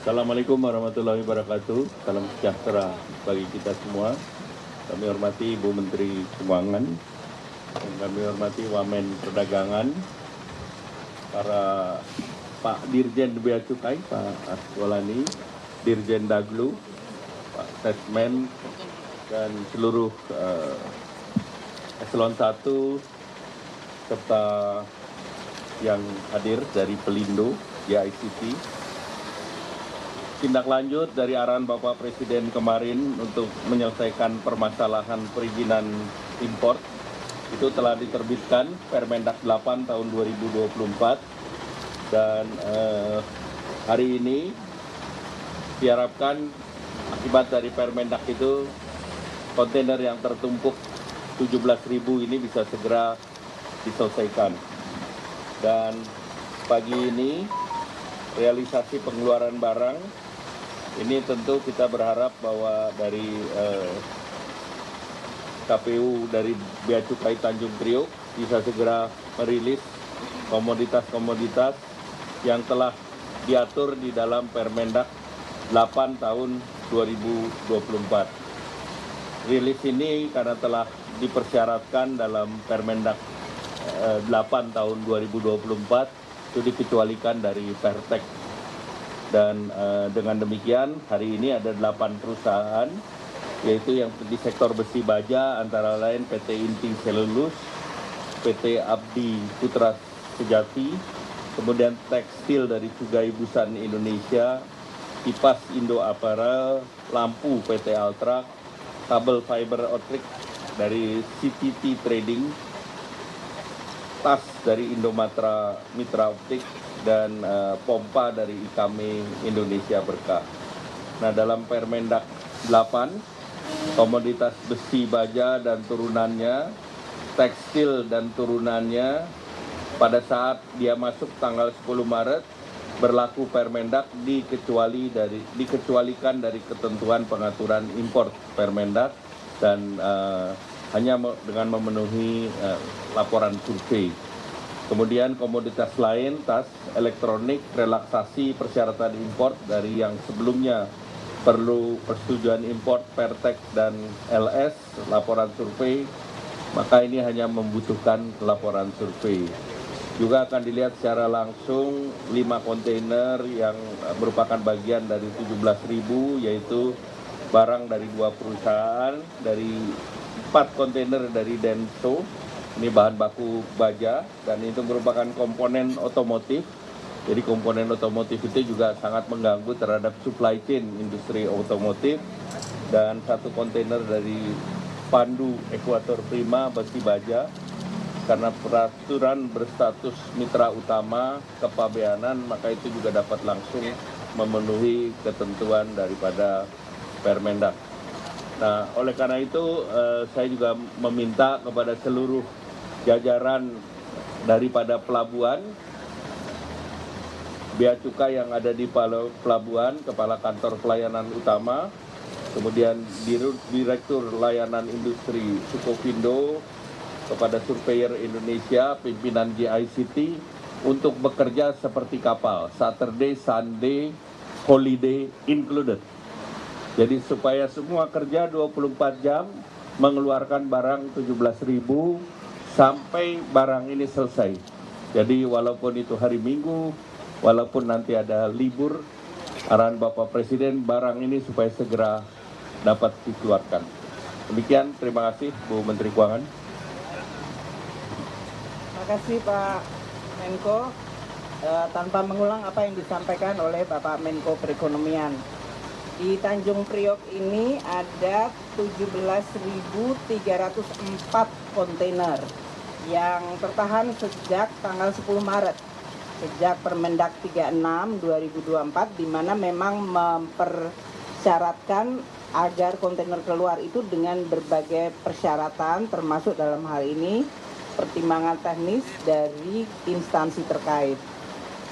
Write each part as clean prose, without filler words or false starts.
Assalamualaikum warahmatullahi wabarakatuh. Salam sejahtera bagi kita semua. Kami hormati Ibu Menteri Keuangan, dan kami hormati Wamen Perdagangan, para Pak Dirjen Bea Cukai, Pak Aswalani, Dirjen Daglu, Pak Sesmen, dan seluruh Eselon 1, serta yang hadir dari Pelindo, GICT. Tindak lanjut dari arahan Bapak Presiden kemarin untuk menyelesaikan permasalahan perizinan impor itu telah diterbitkan Permendak 8 tahun 2024 dan hari ini diharapkan akibat dari Permendak itu kontainer yang tertumpuk 17.000 ini bisa segera diselesaikan. Dan pagi ini realisasi pengeluaran barang ini tentu kita berharap bahwa dari KPU dari Bea Cukai Tanjung Priok bisa segera merilis komoditas-komoditas yang telah diatur di dalam Permendak 8 tahun 2024. Rilis ini karena telah dipersyaratkan dalam Permendak 8 tahun 2024 itu dikecualikan dari Pertek. Dan dengan demikian hari ini ada 8 perusahaan yaitu yang di sektor besi baja antara lain PT Inti Selulus, PT Abdi Putra Sejati, kemudian tekstil dari Cugai Busan Indonesia, Kipas Indo Apparel, lampu PT Altra, kabel fiber optik dari CTT Trading, tas dari Indomatra Mitra Optik, dan pompa dari Ikame Indonesia Berkah. Nah, dalam Permendak 8, komoditas besi baja dan turunannya, tekstil dan turunannya, pada saat dia masuk tanggal 10 Maret, berlaku Permendak dikecualikan dari ketentuan pengaturan impor Permendak dan hanya dengan memenuhi laporan survei. Kemudian komoditas lain, tas, elektronik, relaksasi persyaratan impor dari yang sebelumnya perlu persetujuan impor Pertek dan LS, laporan survei, maka ini hanya membutuhkan laporan survei. Juga akan dilihat secara langsung 5 kontainer yang merupakan bagian dari 17.000, yaitu barang dari 2 perusahaan, dari 4 kontainer dari Denso, ini bahan baku baja, dan itu merupakan komponen otomotif. Jadi komponen otomotif itu juga sangat mengganggu terhadap supply chain industri otomotif. Dan 1 kontainer dari Pandu Ekuator Prima besi baja, karena peraturan berstatus mitra utama kepabeanan, maka itu juga dapat langsung memenuhi ketentuan daripada Permendak. Nah, oleh karena itu saya juga meminta kepada seluruh jajaran daripada pelabuhan, Bea Cukai yang ada di pelabuhan, Kepala Kantor Pelayanan Utama, kemudian Direktur Layanan Industri Sukovindo, kepada Surveyor Indonesia, pimpinan GICT, untuk bekerja seperti kapal, Saturday, Sunday, holiday included. Jadi supaya semua kerja 24 jam, mengeluarkan barang 17.000 sampai barang ini selesai. Jadi walaupun itu hari Minggu, walaupun nanti ada libur, arahan Bapak Presiden barang ini supaya segera dapat dikeluarkan. Demikian, terima kasih Bu Menteri Keuangan. Terima kasih Pak Menko. Tanpa mengulang apa yang disampaikan oleh Bapak Menko Perekonomian. Di Tanjung Priok ini ada 17.304 kontainer yang tertahan sejak tanggal 10 Maret, sejak Permendak 36 2024, di mana memang mempersyaratkan agar kontainer keluar itu dengan berbagai persyaratan, termasuk dalam hal ini pertimbangan teknis dari instansi terkait.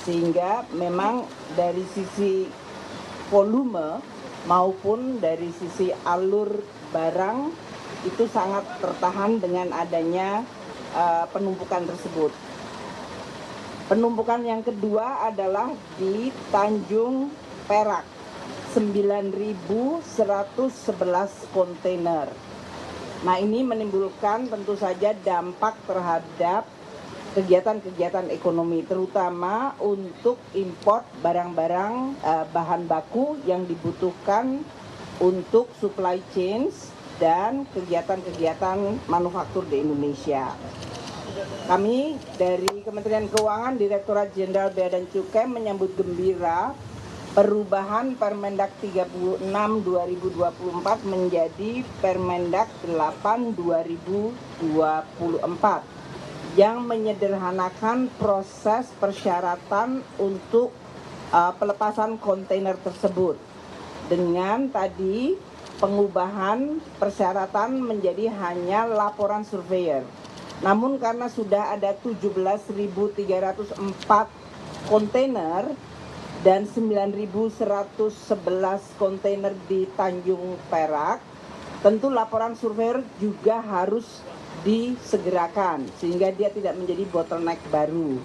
Sehingga memang dari sisi volume maupun dari sisi alur barang itu sangat tertahan dengan adanya penumpukan tersebut. Penumpukan yang kedua adalah di Tanjung perak 9.111 kontainer. Nah, ini menimbulkan tentu saja dampak terhadap kegiatan-kegiatan ekonomi, terutama untuk import barang-barang bahan baku yang dibutuhkan untuk supply chains dan kegiatan-kegiatan manufaktur di Indonesia. Kami dari Kementerian Keuangan, Direktorat Jenderal Bea dan Cukai menyambut gembira perubahan Permendak 36 2024 menjadi Permendak 8 2024 yang menyederhanakan proses persyaratan untuk pelepasan kontainer tersebut dengan tadi pengubahan persyaratan menjadi hanya laporan surveyor. Namun karena sudah ada 17.304 kontainer dan 9.111 kontainer di Tanjung Perak, tentu laporan surveyor juga harus disegerakan sehingga dia tidak menjadi bottleneck baru.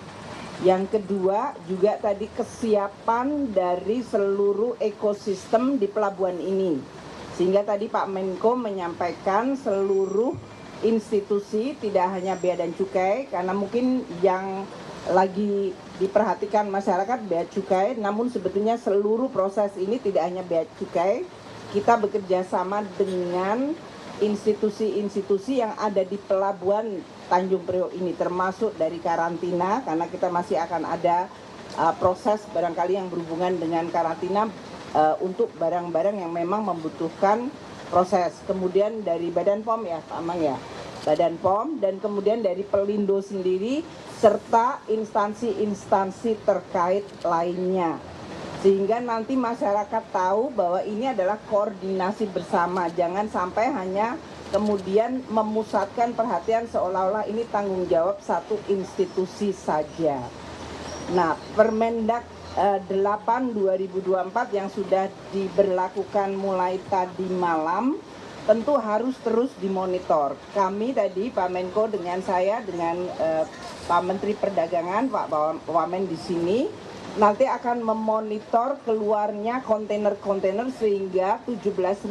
Yang kedua juga tadi kesiapan dari seluruh ekosistem di pelabuhan ini, sehingga tadi Pak Menko menyampaikan seluruh institusi, tidak hanya Bea dan Cukai, karena mungkin yang lagi diperhatikan masyarakat Bea Cukai, namun sebetulnya seluruh proses ini tidak hanya Bea Cukai, kita bekerja sama dengan institusi-institusi yang ada di pelabuhan Tanjung Priok ini, termasuk dari karantina, karena kita masih akan ada proses barangkali yang berhubungan dengan karantina untuk barang-barang yang memang membutuhkan proses. Kemudian dari Badan POM ya Pak Amang ya, Badan POM, dan kemudian dari Pelindo sendiri serta instansi-instansi terkait lainnya, sehingga nanti masyarakat tahu bahwa ini adalah koordinasi bersama, jangan sampai hanya kemudian memusatkan perhatian seolah-olah ini tanggung jawab satu institusi saja. Nah, Permendak 8 2024 yang sudah diberlakukan mulai tadi malam tentu harus terus dimonitor. Kami tadi Pak Menko dengan saya dengan Pak Menteri Perdagangan Pak Wamen di sini nanti akan memonitor keluarnya kontainer-kontainer sehingga 17.000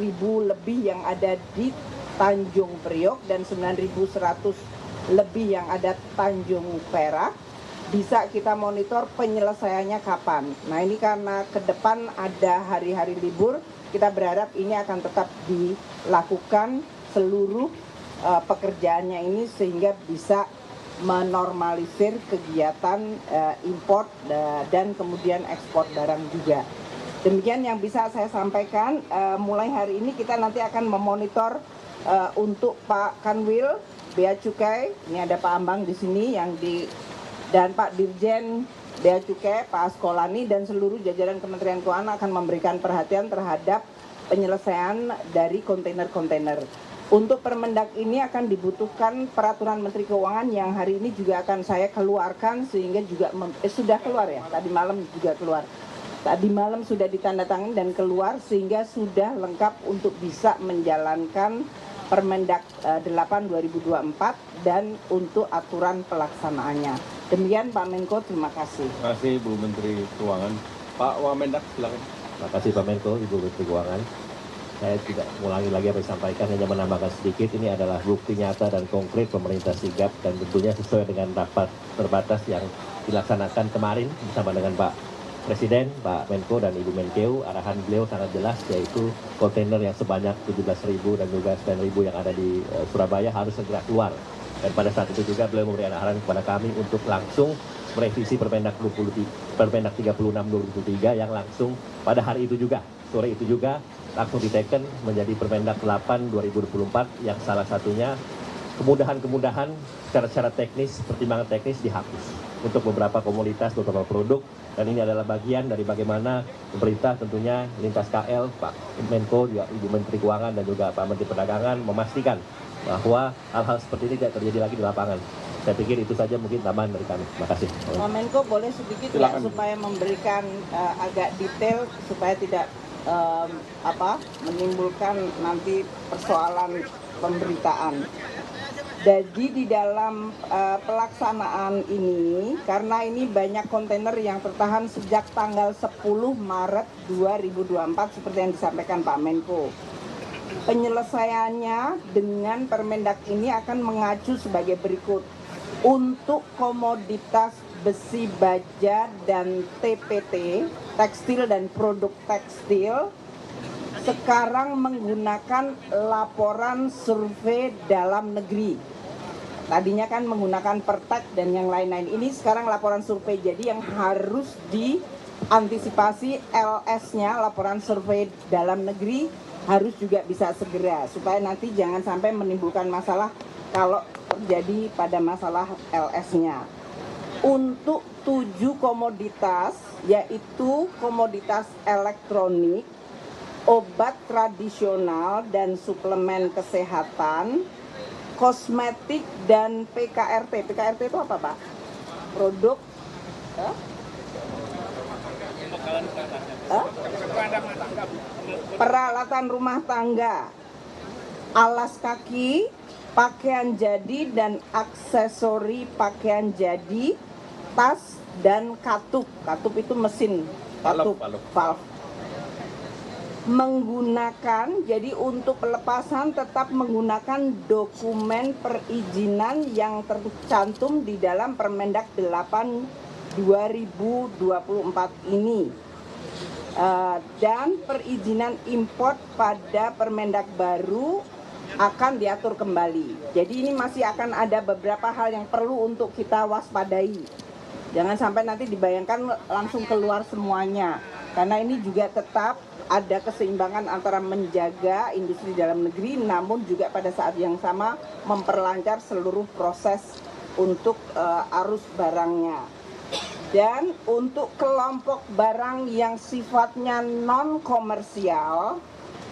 lebih yang ada di Tanjung Priok dan 9.100 lebih yang ada Tanjung Perak bisa kita monitor penyelesaiannya kapan. Nah, ini karena ke depan ada hari-hari libur, kita berharap ini akan tetap dilakukan seluruh pekerjaannya ini sehingga bisa menormalisir kegiatan import dan kemudian ekspor barang juga. Demikian yang bisa saya sampaikan. Mulai hari ini kita nanti akan memonitor untuk Pak Kanwil Bea Cukai. Ini ada Pak Ambang di sini dan Pak Dirjen Bea Cukai, Pak Askolani, dan seluruh jajaran Kementerian Keuangan akan memberikan perhatian terhadap penyelesaian dari kontainer-kontainer. Untuk Permendak ini akan dibutuhkan peraturan Menteri Keuangan yang hari ini juga akan saya keluarkan sehingga juga sudah keluar ya, tadi malam juga keluar. Tadi malam sudah ditandatangani dan keluar sehingga sudah lengkap untuk bisa menjalankan Permendak 8 2024 dan untuk aturan pelaksanaannya. Demikian Pak Menko, terima kasih. Terima kasih Bu Menteri Keuangan. Pak Wamendak silakan. Terima kasih Pak Menko, Ibu Menteri Keuangan. Saya tidak mengulangi lagi apa yang disampaikan, hanya menambahkan sedikit. Ini adalah bukti nyata dan konkret pemerintah sigap dan tentunya sesuai dengan rapat terbatas yang dilaksanakan kemarin bersama dengan Pak Presiden, Pak Menko dan Ibu Menkeu. Arahan beliau sangat jelas, yaitu kontainer yang sebanyak 17.000 dan juga 9.000 yang ada di Surabaya harus segera keluar. Dan pada saat itu juga beliau memberikan arahan kepada kami untuk langsung merevisi Permendak 36 2023 yang langsung pada hari itu juga, sore itu juga langsung diteken menjadi Permendak 8 2024 yang salah satunya kemudahan-kemudahan secara teknis, pertimbangan teknis dihapus untuk beberapa komoditas, beberapa produk, dan ini adalah bagian dari bagaimana pemerintah tentunya lintas KL, Pak Menko, juga Ibu Menteri Keuangan dan juga Pak Menteri Perdagangan memastikan bahwa hal-hal seperti ini tidak terjadi lagi di lapangan. Saya pikir itu saja mungkin tambahan dari kami. Terima kasih. Pak Menko boleh sedikit ya supaya memberikan agak detail supaya tidak menimbulkan nanti persoalan pemberitaan. Jadi di dalam pelaksanaan ini, karena ini banyak kontainer yang tertahan sejak tanggal 10 Maret 2024 seperti yang disampaikan Pak Menko. Penyelesaiannya dengan Permendak ini akan mengacu sebagai berikut. Untuk komoditas besi baja dan TPT, tekstil dan produk tekstil, sekarang menggunakan laporan survei dalam negeri. Tadinya kan menggunakan Pertek dan yang lain-lain. Ini sekarang laporan survei, jadi yang harus diantisipasi LS-nya, laporan survei dalam negeri, harus juga bisa segera supaya nanti jangan sampai menimbulkan masalah kalau terjadi pada masalah LS-nya. Untuk 7 komoditas, yaitu komoditas elektronik, obat tradisional dan suplemen kesehatan, kosmetik dan PKRT. PKRT itu apa, Pak? Produk peralatan rumah tangga, alas kaki, pakaian jadi dan aksesori pakaian jadi, tas dan katup. Katup itu mesin, katup, valve. Menggunakan, jadi untuk pelepasan tetap menggunakan dokumen perizinan yang tercantum di dalam Permendak 8 2024 ini. Dan perizinan import pada Permendak baru akan diatur kembali. Jadi ini masih akan ada beberapa hal yang perlu untuk kita waspadai. Jangan sampai nanti dibayangkan langsung keluar semuanya. Karena ini juga tetap ada keseimbangan antara menjaga industri dalam negeri, namun juga pada saat yang sama memperlancar seluruh proses untuk arus barangnya. Dan untuk kelompok barang yang sifatnya non-komersial,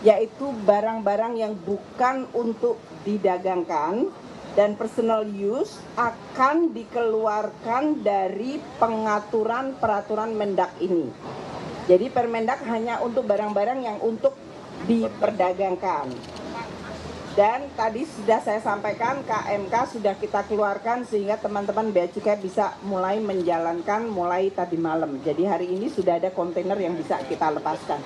yaitu barang-barang yang bukan untuk didagangkan dan personal use, akan dikeluarkan dari pengaturan peraturan Mendak ini. Jadi Permendak hanya untuk barang-barang yang untuk diperdagangkan. Dan tadi sudah saya sampaikan, KMK sudah kita keluarkan sehingga teman-teman Bea Cukai bisa mulai menjalankan mulai tadi malam. Jadi hari ini sudah ada kontainer yang bisa kita lepaskan.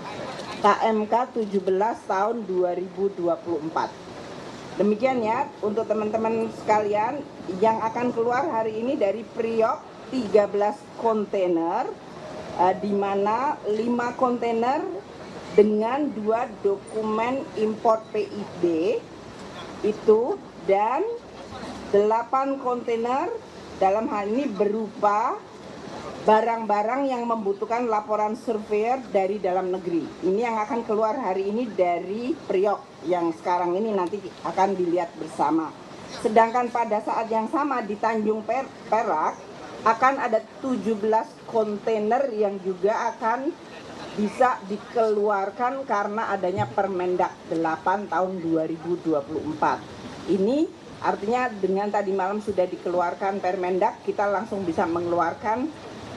KMK 17 tahun 2024. Demikian ya untuk teman-teman sekalian yang akan keluar hari ini dari Priok 13 kontainer, di mana 5 kontainer dengan 2 dokumen import PIB itu, dan 8 kontainer dalam hal ini berupa barang-barang yang membutuhkan laporan surveyor dari dalam negeri. Ini yang akan keluar hari ini dari Priok yang sekarang ini nanti akan dilihat bersama. Sedangkan pada saat yang sama di Tanjung Perak akan ada 17 kontainer yang juga akan bisa dikeluarkan karena adanya Permendak 8 tahun 2024. Ini artinya dengan tadi malam sudah dikeluarkan Permendak, kita langsung bisa mengeluarkan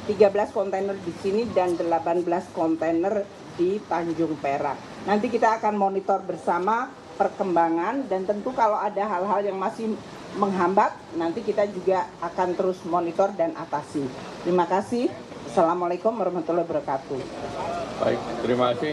13 kontainer di sini dan 18 kontainer di Tanjung Perak. Nanti kita akan monitor bersama perkembangan dan tentu kalau ada hal-hal yang masih menghambat, nanti kita juga akan terus monitor dan atasi. Terima kasih. Assalamualaikum warahmatullahi wabarakatuh. Baik, terima kasih.